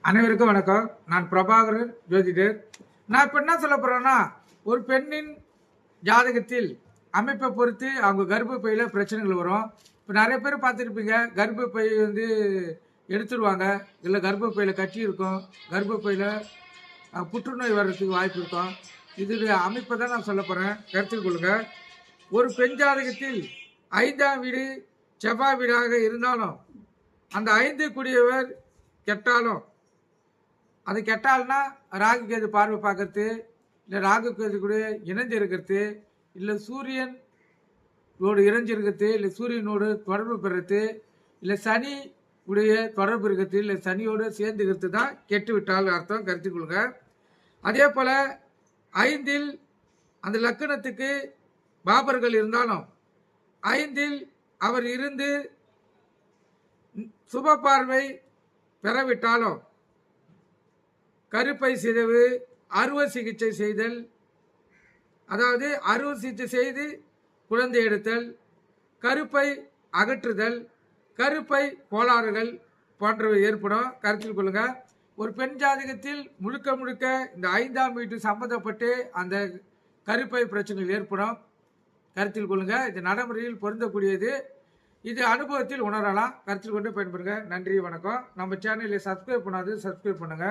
அனைவருக்கும் வணக்கம். நான் பிரபாகரன் ஜோதிடர். நான் இப்போ என்ன சொல்ல போகிறேன்னா, ஒரு பெண்ணின் ஜாதகத்தில் அமைப்பை பொறுத்து அவங்க கர்ப்பப்பையில் பிரச்சனைகள் வரும். இப்போ நிறைய பேர் பார்த்துருப்பீங்க, கர்ப்பப்பை எடுத்துருவாங்க, இல்லை கர்ப்பப்பையில் கட்டி இருக்கும், கர்ப்பப்பையில் புற்றுநோய் வர்றதுக்கு வாய்ப்பு இருக்கும். இதோடைய அமைப்பை தான் நான் சொல்ல போகிறேன், கருத்தில் கொள்ளுங்க. ஒரு பெண் ஜாதகத்தில் 5ஆம் வீடு செவ்வாய் வீடாக இருந்தாலும், அந்த 5 கூடியவர் கெட்டாலும், அது கெட்டால்னா ராகு கேது பார்வை பார்க்கறது, இல்லை ராகு கேது கூட இணைஞ்சு இருக்கிறது, இல்லை சூரியனோடு இணைஞ்சு இருக்கிறது, இல்லை சூரியனோடு தொடர்பு பெறுறது, இல்லை சனி உடைய தொடர்பு இருக்கிறது, இல்லை சனியோடு சேர்ந்துக்கிறது தான் கெட்டு விட்டால் அர்த்தம், கருத்தில் கொள்ளுங்க. அதே போல் 5இல் அந்த லக்கணத்துக்கு பாபர்கள் இருந்தாலும், 5இல் அவர் இருந்து சுப பார்வை பெறவிட்டாலும், கருப்பை சிதைவு, அறுவை சிகிச்சை செய்தல், அதாவது அறுவை சிகிச்சை செய்து குழந்தை எடுத்தல், கருப்பை அகற்றுதல், கருப்பை கோளாறுகள் போன்றவை ஏற்படும், கருத்தில் கொள்ளுங்க. ஒரு பெண் ஜாதகத்தில் முழுக்க முழுக்க இந்த 5ஆம் வீட்டு சம்பந்தப்பட்டு அந்த கருப்பை பிரச்சனைகள் ஏற்படும், கருத்தில் கொள்ளுங்க. இது நடைமுறையில் பொருந்தக்கூடியது. இது அனுபவத்தில் உணரலாம், கருத்தில் கொண்டு பயன்படுங்க. நன்றி, வணக்கம். நம்ம சேனலை சப்ஸ்கிரைப் பண்ணாது சப்ஸ்கிரைப் பண்ணுங்க.